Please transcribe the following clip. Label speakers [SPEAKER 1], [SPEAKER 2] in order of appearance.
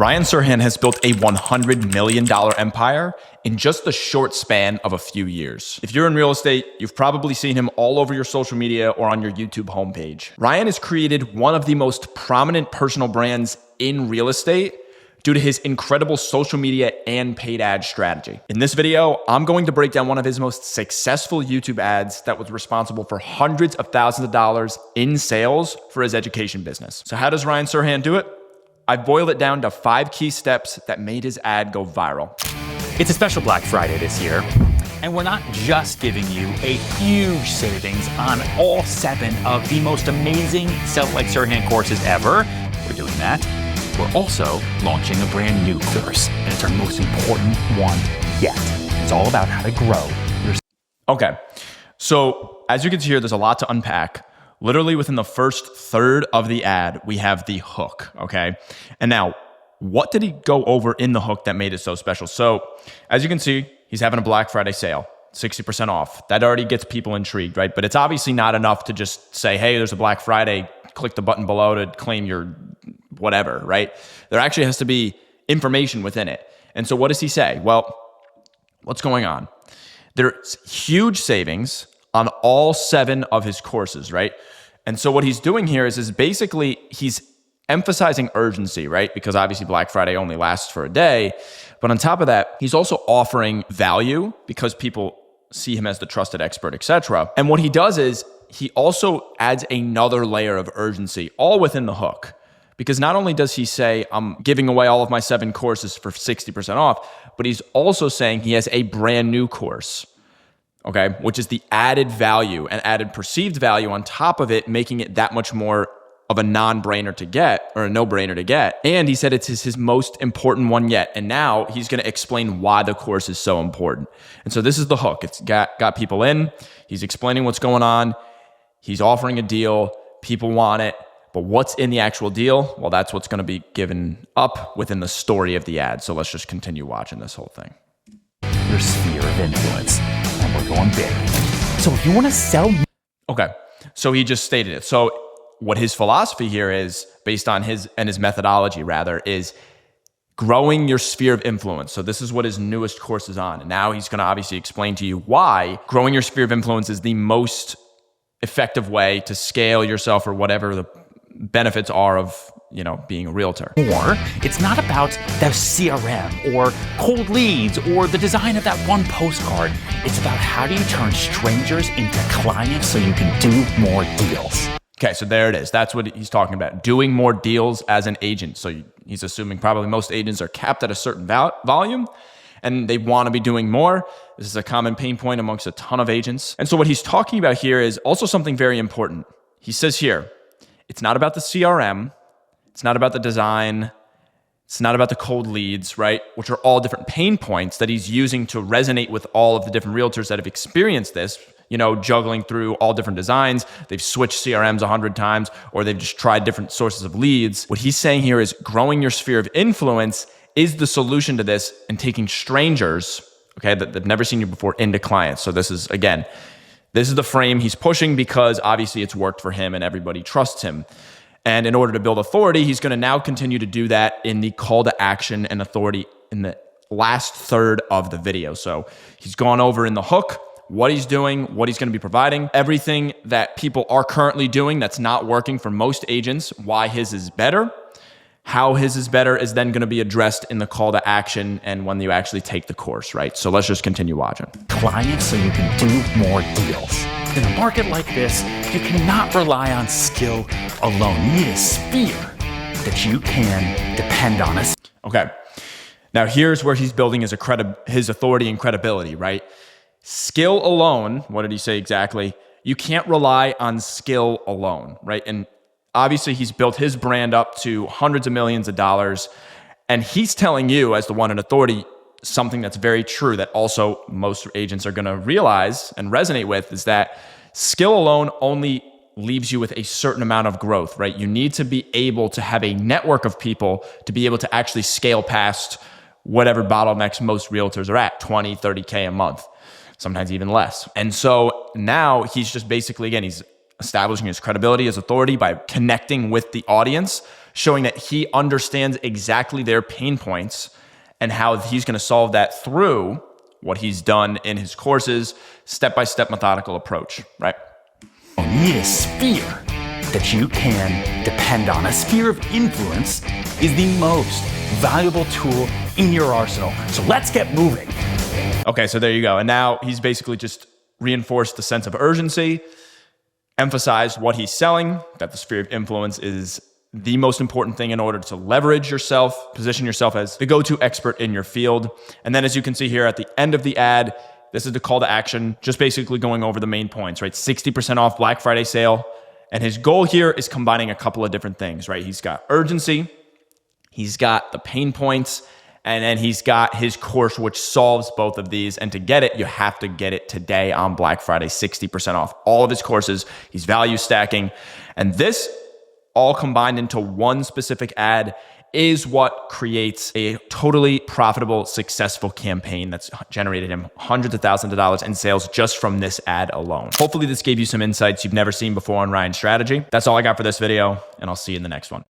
[SPEAKER 1] Ryan Serhant has built a $100 million empire in just the short span of a few years. If you're in real estate, you've probably seen him all over your social media or on your YouTube homepage. Ryan has created one of the most prominent personal brands in real estate due to his incredible social media and paid ad strategy. In this video, I'm going to break down one of his most successful YouTube ads that was responsible for hundreds of thousands of dollars in sales for his education business. So how does Ryan Serhant do it? I boiled it down to 5 key steps that made his ad go viral.
[SPEAKER 2] It's a special Black Friday this year, and we're not just giving you a huge savings on all 7 of the most amazing Sell Like Serhant courses ever. We're doing that. We're also launching a brand new course, and it's our most important one yet. It's all about how to grow your...
[SPEAKER 1] Okay, so as you can see here, there's a lot to unpack. Literally within the first third of the ad, we have the hook, okay? And now, what did he go over in the hook that made it so special? So, as you can see, he's having a Black Friday sale, 60% off. That already gets people intrigued, right? But it's obviously not enough to just say, hey, there's a Black Friday, click the button below to claim your whatever, right? There actually has to be information within it. And so what does he say? Well, what's going on? There's huge savings on all 7 of his courses, right? And so what he's doing here is basically he's emphasizing urgency, right? Because obviously Black Friday only lasts for a day. But on top of that, he's also offering value because people see him as the trusted expert, etc. And what he does is he also adds another layer of urgency, all within the hook. Because not only does he say, I'm giving away all of my 7 courses for 60% off, but he's also saying he has a brand new course, okay, which is the added value and added perceived value on top of it, making it that much more of a non-brainer to get or a no-brainer to get. And he said it's his most important one yet. And now he's going to explain why the course is so important. And so this is the hook. It's got people in. He's explaining what's going on. He's offering a deal. People want it. But what's in the actual deal? Well, that's what's going to be given up within the story of the ad. So let's just continue watching this whole thing.
[SPEAKER 2] Your sphere of influence. And we're going big. So if you want to sell...
[SPEAKER 1] Okay, so he just stated it. So what his philosophy here is, based on his methodology rather, is growing your sphere of influence. So this is what his newest course is on. And now he's going to obviously explain to you why growing your sphere of influence is the most effective way to scale yourself or whatever the benefits are of, you know, being a realtor.
[SPEAKER 2] Or it's not about the CRM or cold leads or the design of that one postcard. It's about how do you turn strangers into clients so you can do more deals.
[SPEAKER 1] Okay, so there it is. That's what he's talking about, doing more deals as an agent. So he's assuming probably most agents are capped at a certain volume and they want to be doing more. This is a common pain point amongst a ton of agents. And so what he's talking about here is also something very important. He says here, it's not about the CRM. It's not about the design. It's not about the cold leads, right? Which are all different pain points that he's using to resonate with all of the different realtors that have experienced this, you know, juggling through all different designs. They've switched CRMs 100 times, or they've just tried different sources of leads. What he's saying here is growing your sphere of influence is the solution to this, and taking strangers, okay, that they've never seen you before, into clients. So this is, again, this is the frame he's pushing because obviously it's worked for him and everybody trusts him. And in order to build authority, he's going to now continue to do that in the call to action and authority in the last third of the video. So he's gone over in the hook what he's doing, what he's going to be providing, everything that people are currently doing that's not working for most agents, why his is better. How his is better is then going to be addressed in the call to action and when you actually take the course, right? So let's just continue watching.
[SPEAKER 2] Clients so you can do more deals. In a market like this, you cannot rely on skill alone. You need a sphere that you can depend on.
[SPEAKER 1] Okay. Now here's where he's building his authority and credibility, right? Skill alone, what did he say exactly? You can't rely on skill alone, right? And obviously he's built his brand up to hundreds of millions of dollars. And he's telling you, as the one in authority, something that's very true that also most agents are going to realize and resonate with, is that skill alone only leaves you with a certain amount of growth, right? You need to be able to have a network of people to be able to actually scale past whatever bottlenecks most realtors are at, 20, 30K a month, sometimes even less. And so now he's just basically, again, he's establishing his credibility, his authority by connecting with the audience showing that he understands exactly their pain points and how he's going to solve that through what he's done in his courses, step-by-step methodical approach, right?
[SPEAKER 2] You need a sphere that you can depend on. A sphere of influence is the most valuable tool in your arsenal. So let's get moving.
[SPEAKER 1] Okay, so there you go. And now he's basically just reinforced the sense of urgency, emphasized what he's selling, that the sphere of influence is the most important thing in order to leverage yourself, position yourself as the go-to expert in your field. And then as you can see here at the end of the ad, this is the call to action, just basically going over the main points, right? 60% off Black Friday sale. And his goal here is combining a couple of different things, right? He's got urgency, he's got the pain points, and then he's got his course, which solves both of these. And to get it, you have to get it today on Black Friday, 60% off all of his courses. He's value stacking. And this all combined into one specific ad is what creates a totally profitable, successful campaign that's generated him hundreds of thousands of dollars in sales just from this ad alone. Hopefully this gave you some insights you've never seen before on Ryan's strategy. That's all I got for this video, and I'll see you in the next one.